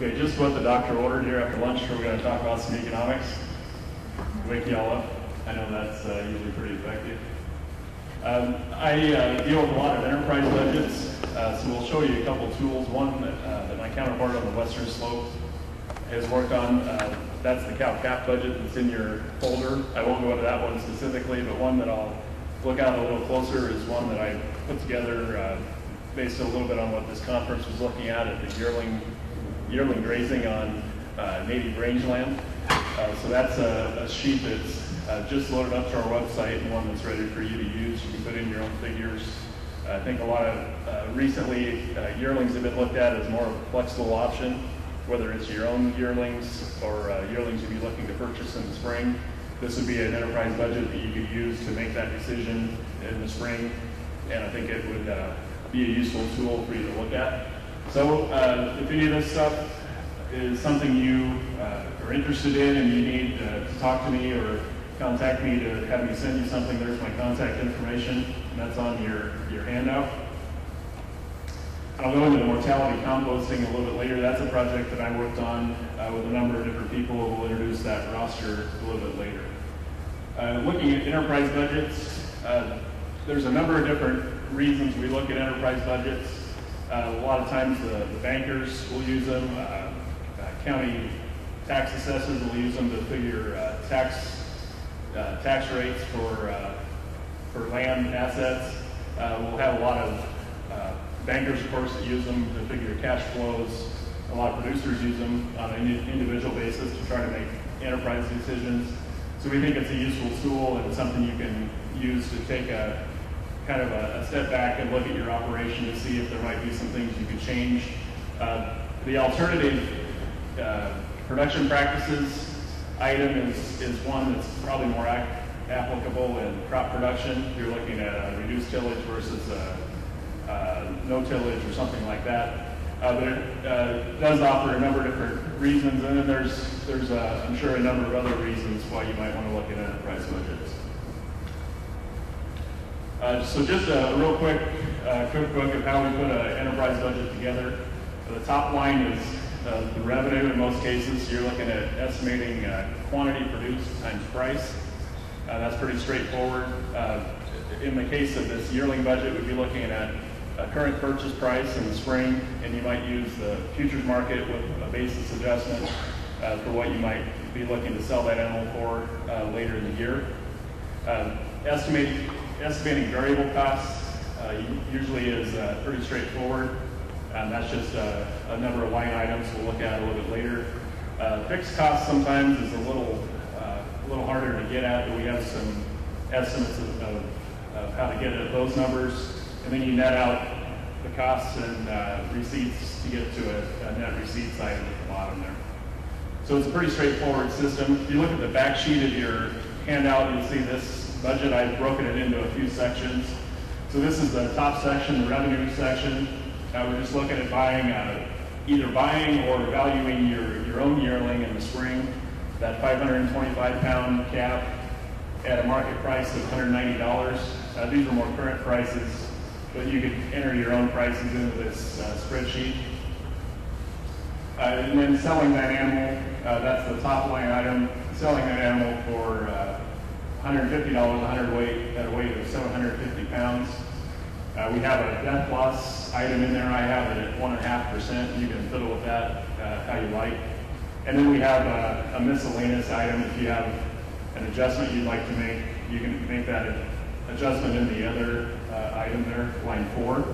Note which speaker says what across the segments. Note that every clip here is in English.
Speaker 1: Okay, just what the doctor ordered here after lunch. We're going to talk about some economics. Wake y'all up. I know that's usually pretty effective. I deal with a lot of enterprise budgets, so we'll show you a couple tools. One that my counterpart on the western slope has worked on. That's the cow calf budget that's in your folder. I won't go into that one specifically, but one that I'll look at a little closer is one that I put together based a little bit on what this conference was looking at the yearling grazing on native rangeland. So that's a sheet that's just loaded up to our website and one that's ready for you to use. You can put in your own figures. I think a lot of recently yearlings have been looked at as more of a flexible option, whether it's your own yearlings or yearlings you'd be looking to purchase in the spring. This would be an enterprise budget that you could use to make that decision in the spring, and I think it would be a useful tool for you to look at. So if any of this stuff is something you are interested in and you need to talk to me or contact me to have me send you something, there's my contact information, and that's on your handout. I'll go into the mortality composting a little bit later. That's a project that I worked on with a number of different people. We'll introduce that roster a little bit later. Looking at enterprise budgets, there's a number of different reasons we look at enterprise budgets. A lot of times the bankers will use them. County tax assessors will use them to figure tax rates for land assets. We'll have a lot of bankers, of course, that use them to figure cash flows. A lot of producers use them on an individual basis to try to make enterprise decisions. So we think it's a useful tool and it's something you can use to take a kind of a step back and look at your operation to see if there might be some things you could change. The alternative production practices item is one that's probably more applicable in crop production. You're looking at reduced tillage versus no tillage or something like that. But it does offer a number of different reasons, and then there's I'm sure a number of other reasons why you might want to look at enterprise budgets. So just a real quick cookbook of how we put an enterprise budget together. The top line is the revenue in most cases. You're looking at estimating quantity produced times price. That's pretty straightforward. In the case of this yearling budget, we'd be looking at a current purchase price in the spring, and you might use the futures market with a basis adjustment for what you might be looking to sell that animal for later in the year. Estimating variable costs usually is pretty straightforward. That's just a number of line items we'll look at a little bit later. Fixed costs sometimes is a little harder to get at, but we have some estimates of how to get at those numbers. And then you net out the costs and receipts to get to a net receipts item at the bottom there. So it's a pretty straightforward system. If you look at the back sheet of your handout, you'll see this budget. I've broken it into a few sections. So this is the top section, the revenue section. We're just looking at either buying or valuing your own yearling in the spring, that 525-pound calf at a market price of $190. These are more current prices, but you could enter your own prices into this spreadsheet. And then selling that animal, that's the top line item, selling that animal for $150 at a weight of 750 pounds. We have a death loss item in there. I have it at 1.5%. You can fiddle with that how you like. And then we have a miscellaneous item. If you have an adjustment you'd like to make, you can make that adjustment in the other item there, line 4.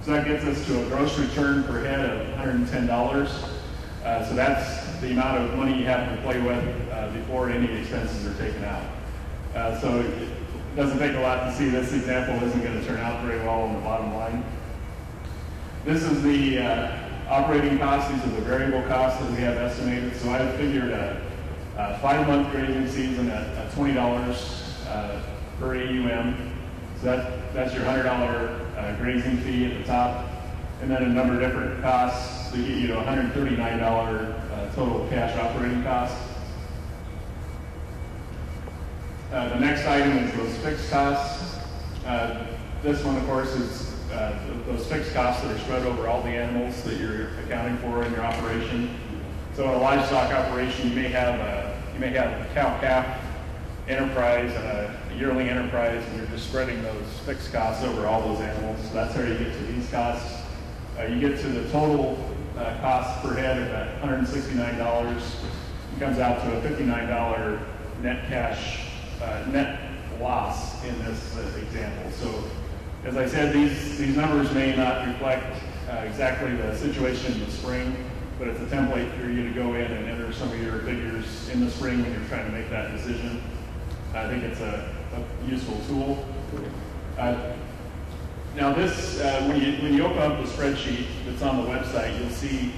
Speaker 1: So that gets us to a gross return per head of $110. So that's the amount of money you have to play with before any expenses are taken out. So it doesn't take a lot to see this example isn't going to turn out very well on the bottom line. This is the operating costs. These are the variable costs that we have estimated. So I figured a 5-month grazing season at $20 per AUM. So that's your $100 grazing fee at the top. And then a number of different costs to get you to $139 total cash operating costs. The next item is those fixed costs. This one, of course, is those fixed costs that are spread over all the animals that you're accounting for in your operation. So in a livestock operation, you may have a cow-calf enterprise and a yearling enterprise, and you're just spreading those fixed costs over all those animals. So that's how you get to these costs. You get to the total cost per head of $169. It comes out to a $59 net cash net loss in this example. So as I said, these numbers may not reflect exactly the situation in the spring, but it's a template for you to go in and enter some of your figures in the spring when you're trying to make that decision. I think it's a useful tool. Now this, when you open up the spreadsheet that's on the website, you'll see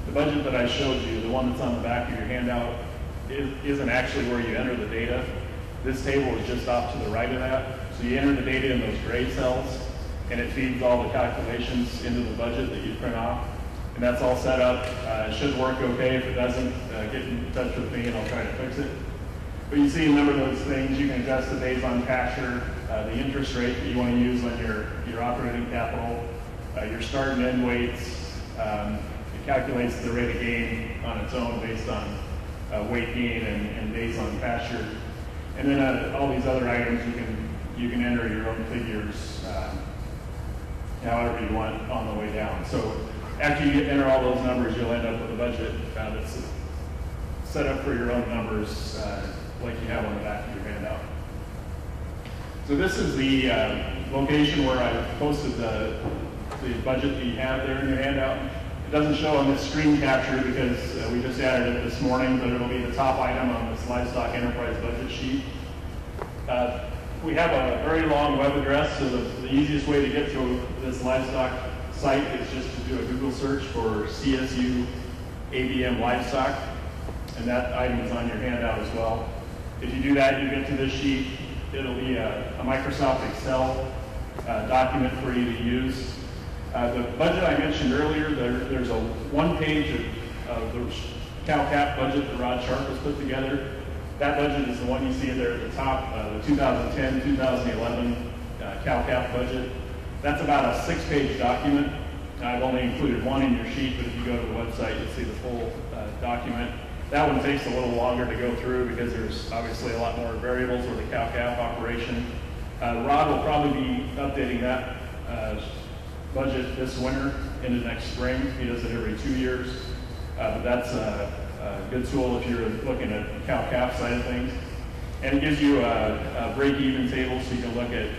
Speaker 1: the budget that I showed you, the one that's on the back of your handout, isn't actually where you enter the data. This table is just off to the right of that. So you enter the data in those gray cells, and it feeds all the calculations into the budget that you print off. And that's all set up. It should work okay. If it doesn't, get in touch with me and I'll try to fix it. But you see a number of those things. You can adjust the days on pasture, the interest rate that you want to use on your operating capital, your start and end weights. It calculates the rate of gain on its own based on weight gain and days on pasture. And then all these other items, you can enter your own figures however you want on the way down. So after you enter all those numbers, you'll end up with a budget that's set up for your own numbers like you have on the back of your handout. So this is the location where I posted the budget that you have there in your handout. It doesn't show on this screen capture because we just added it this morning, but it'll be the top item on this Livestock Enterprise budget sheet. We have a very long web address, so the easiest way to get to this livestock site is just to do a Google search for CSU ABM Livestock, and that item is on your handout as well. If you do that, you get to this sheet. It'll be a Microsoft Excel document for you to use. The budget I mentioned earlier, there's a one-page of the cow-calf budget that Rod Sharp has put together. That budget is the one you see there at the top, the 2010-2011 cow-calf budget. That's about a 6-page document. I've only included one in your sheet, but if you go to the website, you'll see the full document. That one takes a little longer to go through because there's obviously a lot more variables with the cow-calf operation. Rod will probably be updating that budget this winter into next spring. He does it every 2 years. But that's a good tool if you're looking at the cow-calf side of things. And it gives you a break-even table so you can look at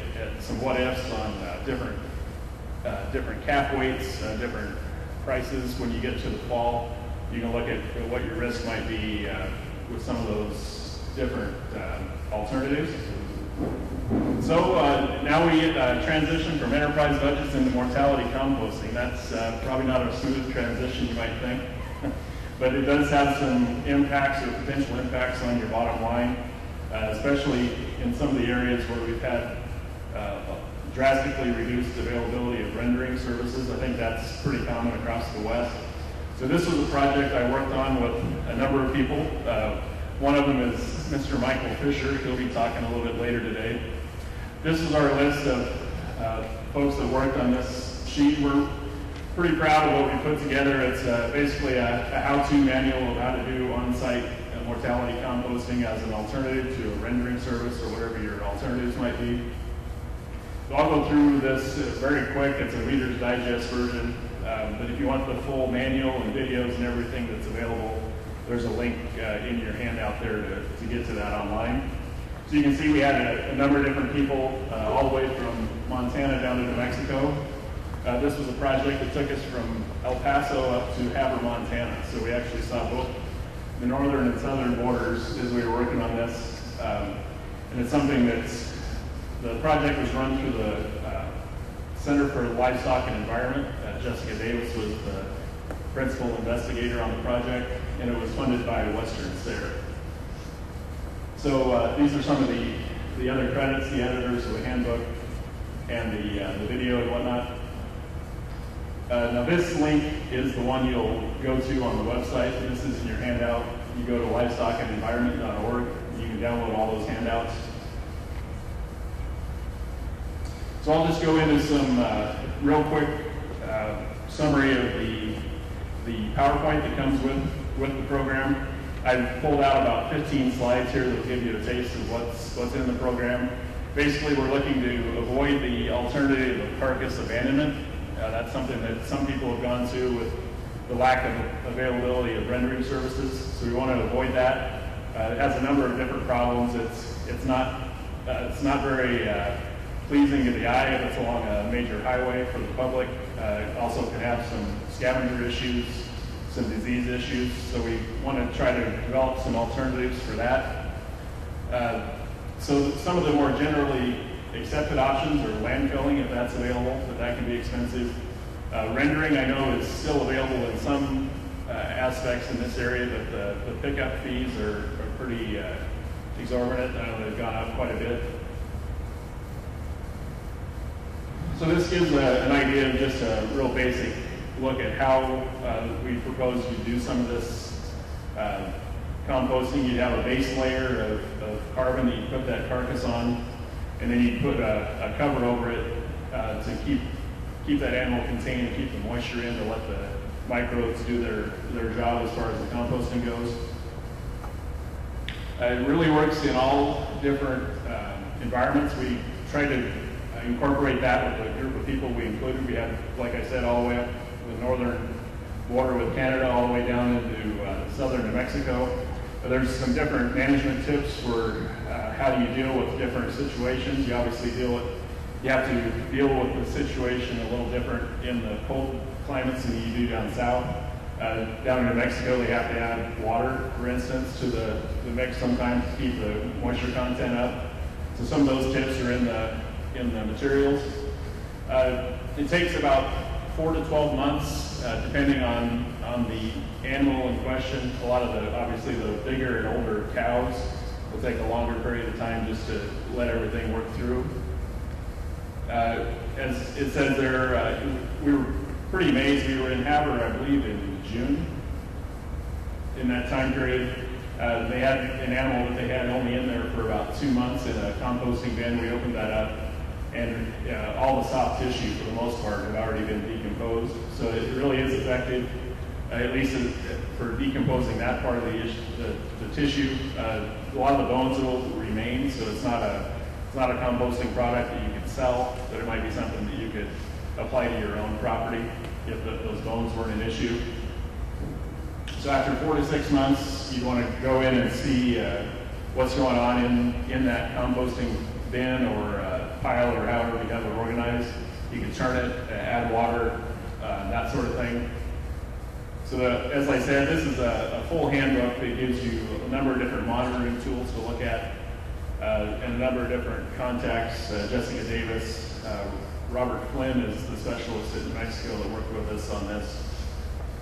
Speaker 1: some what-ifs on different calf weights, different prices when you get to the fall. You can look at what your risk might be with some of those different alternatives. So now we transition from enterprise budgets into mortality composting. That's probably not a smooth transition, you might think, but it does have some impacts or potential impacts on your bottom line, especially in some of the areas where we've had drastically reduced availability of rendering services. I think that's pretty common across the West. So this was a project I worked on with a number of people. One of them is Mr. Michael Fisher. He'll be talking a little bit later today. This is our list of folks that worked on this sheet. We're pretty proud of what we put together. It's basically a how-to manual of how to do on-site mortality composting as an alternative to a rendering service or whatever your alternatives might be. So I'll go through this very quick. It's a Reader's Digest version. But if you want the full manual and videos and everything that's available, there's a link in your handout there to get to that online. So you can see we had a number of different people all the way from Montana down to New Mexico. This was a project that took us from El Paso up to Havre, Montana. So we actually saw both the northern and southern borders as we were working on this. And it's something the project was run through the Center for Livestock and Environment. Jessica Davis was the principal investigator on the project, and it was funded by Western Stair. So these are some of the other credits, the editors of the handbook, and the video and whatnot. Now this link is the one you'll go to on the website. This is in your handout. You go to livestockанdenvironment.org. You can download all those handouts. So So I'll just go into some real quick summary of the PowerPoint that comes with the program. I've pulled out about 15 slides here that will give you a taste of what's in the program. Basically, we're looking to avoid the alternative of carcass abandonment. That's something that some people have gone to with the lack of availability of rendering services. So we want to avoid that. It has a number of different problems. It's not very pleasing to the eye if it's along a major highway for the public. It also can have some scavenger issues, some disease issues. So we want to try to develop some alternatives for that. So some of the more generally accepted options are landfilling, if that's available, but that can be expensive. Rendering, I know, is still available in some aspects in this area, but the pickup fees are pretty exorbitant. I know they've gone up quite a bit. So this gives an idea of just a real basic look at how we propose to do some of this composting. You'd have a base layer of carbon that you put that carcass on, and then you put a cover over it to keep that animal contained and keep the moisture in to let the microbes do their job as far as the composting goes. It really works in all different environments. We try to incorporate that with the group of people we included. We have, like I said, all the way up the northern border with Canada, all the way down into southern New Mexico. There's some different management tips for how do you deal with different situations. You obviously you have to deal with the situation a little different in the cold climates than you do down south. Down in New Mexico, they have to add water, for instance, to the mix sometimes to keep the moisture content up. So some of those tips are in the materials. It takes about 4 to 12 months, depending on the animal in question. A lot of obviously the bigger and older cows will take a longer period of time just to let everything work through. As it says there, we were pretty amazed. We were in Havre, I believe, in June. In that time period, they had an animal that they had only in there for about 2 months in a composting bin. We opened that up, and all the soft tissue, for the most part, had already been decomposed. So it really is effective, at least for decomposing that part of the tissue. A lot of the bones will remain, so it's not a composting product that you can sell, but it might be something that you could apply to your own property if those bones weren't an issue. So after 4 to 6 months, you want to go in and see what's going on in that composting bin or pile or however you have it organized. You can turn it, add water, that sort of thing. So as I said, this is a full handbook that gives you a number of different monitoring tools to look at and a number of different contacts. Jessica Davis, Robert Flynn is the specialist in New Mexico that worked with us on this.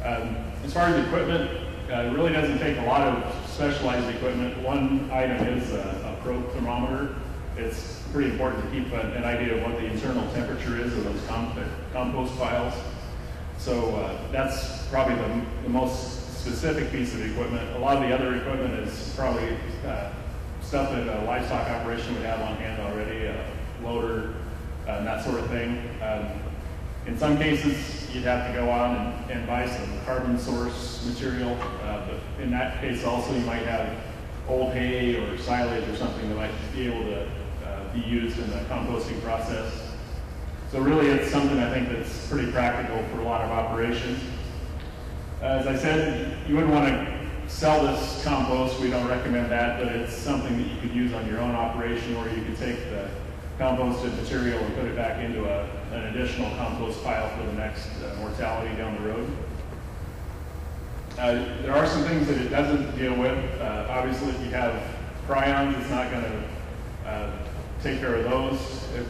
Speaker 1: As far as equipment, it really doesn't take a lot of specialized equipment. One item is a probe thermometer. It's pretty important to keep an idea of what the internal temperature is of those compost piles. So that's probably the most specific piece of equipment. A lot of the other equipment is probably stuff that a livestock operation would have on hand already, a loader, that sort of thing. In some cases, you'd have to go on and buy some carbon source material, but in that case also you might have old hay or silage or something that might be able to be used in the composting process. So really it's something I think that's pretty practical for a lot of operations. As I said, you wouldn't want to sell this compost. We don't recommend that, but it's something that you could use on your own operation, or you could take the composted material and put it back into an additional compost pile for the next mortality down the road. There are some things that it doesn't deal with. Obviously, if you have prions, it's not going to take care of those. If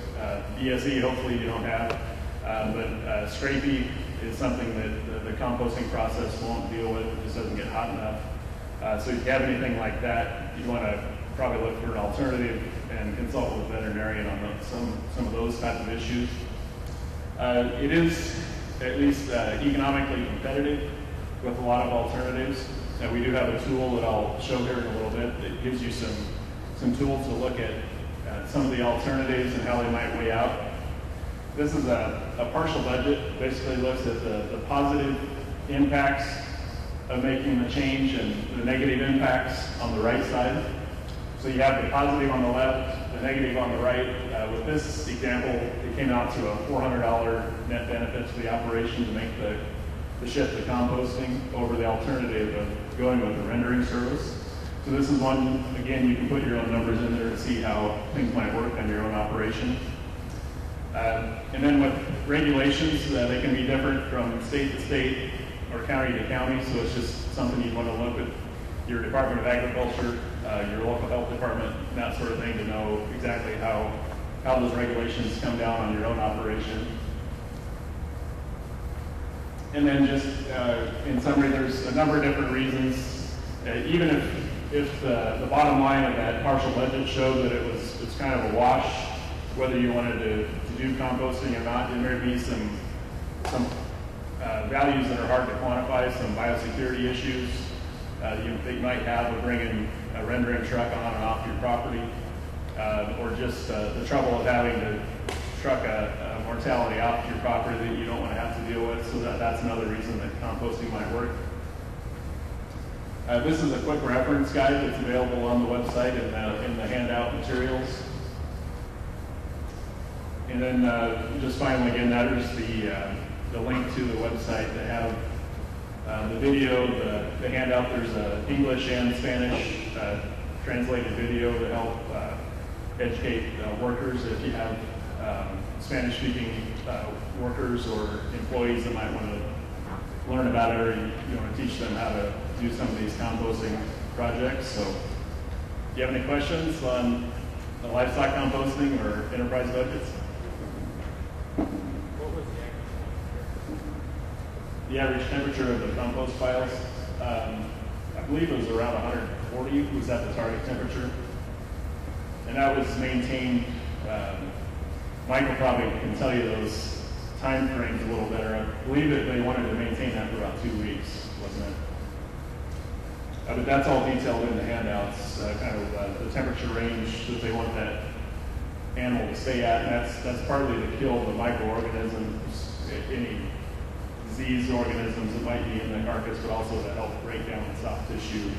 Speaker 1: BSE, hopefully you don't have, but scrapie is something that the composting process won't deal with. It just doesn't get hot enough. So if you have anything like that, you want to probably look for an alternative and consult with a veterinarian on some of those types of issues. It is at least economically competitive with a lot of alternatives. We do have a tool that I'll show here in a little bit that gives you some tools to look at some of the alternatives and how they might weigh out. This is a partial budget. Basically looks at the positive impacts of making the change and the negative impacts on the right side. So you have the positive on the left, the negative on the right. With this example, it came out to a $400 net benefit to the operation to make the shift to composting over the alternative of going with the rendering service. So this is one, again, you can put your own numbers in there to see how things might work on your own operation. And then with regulations, they can be different from state to state or county to county, so it's just something you want to look at your Department of Agriculture, your local health department, that sort of thing, to know exactly how those regulations come down on your own operation. And then just in summary, there's a number of different reasons. Even if the bottom line of that partial budget showed that it's kind of a wash, whether you wanted to do composting or not, and there'd be some values that are hard to quantify, some biosecurity issues that you might have with bringing a rendering truck on and off your property, or just the trouble of having to truck a mortality off your property that you don't want to have to deal with. So that's another reason that composting might work. This is a quick reference guide that's available on the website in the handout materials. And then just finally, again, there's the link to the website that have the video, the handout. There's English and Spanish translated video to help educate workers if you have Spanish-speaking workers or employees that might want to learn about it, or you want to teach them how to do some of these composting projects. So, do you have any questions on the livestock composting or enterprise budgets?
Speaker 2: What was
Speaker 1: the average temperature of the compost piles? I believe it was around 140 was at the target temperature. And that was maintained, Michael probably can tell you those time frames a little better. I believe that they wanted to maintain that for about 2 weeks, wasn't it? But that's all detailed in the handouts, kind of the temperature range that they want that animal to stay at, and that's partly to kill the microorganisms, any disease organisms that might be in the carcass, but also to help break down the soft tissue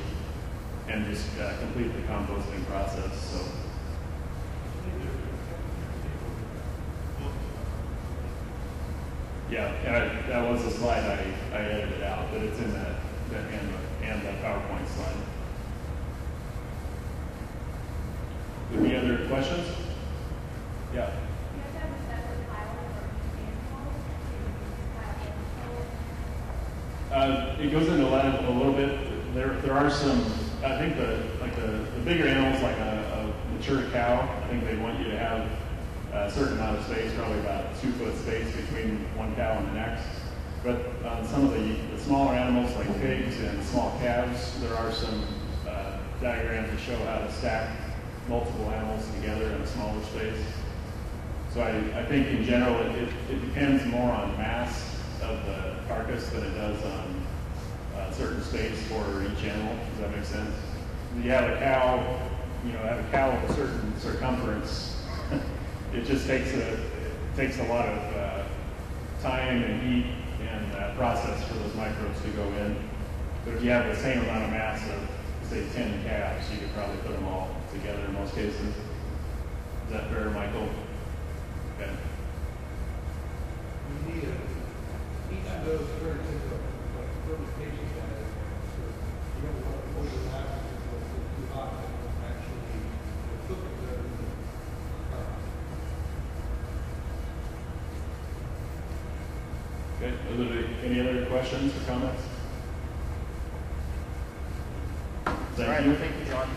Speaker 1: and just complete the composting process. So. Yeah, and that was a slide I edited out, but it's in that handbook and the PowerPoint slide. Any other questions? Yeah. It goes into that a little bit. There are some, I think the bigger animals, like a mature cow, I think they want you to have a certain amount of space, probably about 2 foot space between one cow and the next. But on some of the smaller animals like pigs and small calves, there are some diagrams that show how to stack multiple animals together in a smaller space. So I think in general it depends more on mass of the carcass than it does on certain space for each animal. Does that make sense? You have a cow, have a cow of a certain circumference. It just takes a lot of time and heat and process for those microbes to go in. But if you have the same amount of mass of, say, 10 calves, you could probably put them all together in most cases. Is that fair, Michael? Okay.
Speaker 3: We need each of those turns into a fermentation center. So you don't want to overlap it too hot and actually cook it there.
Speaker 1: Okay. Are there any other questions or comments? Thank you.
Speaker 2: Thank you, John.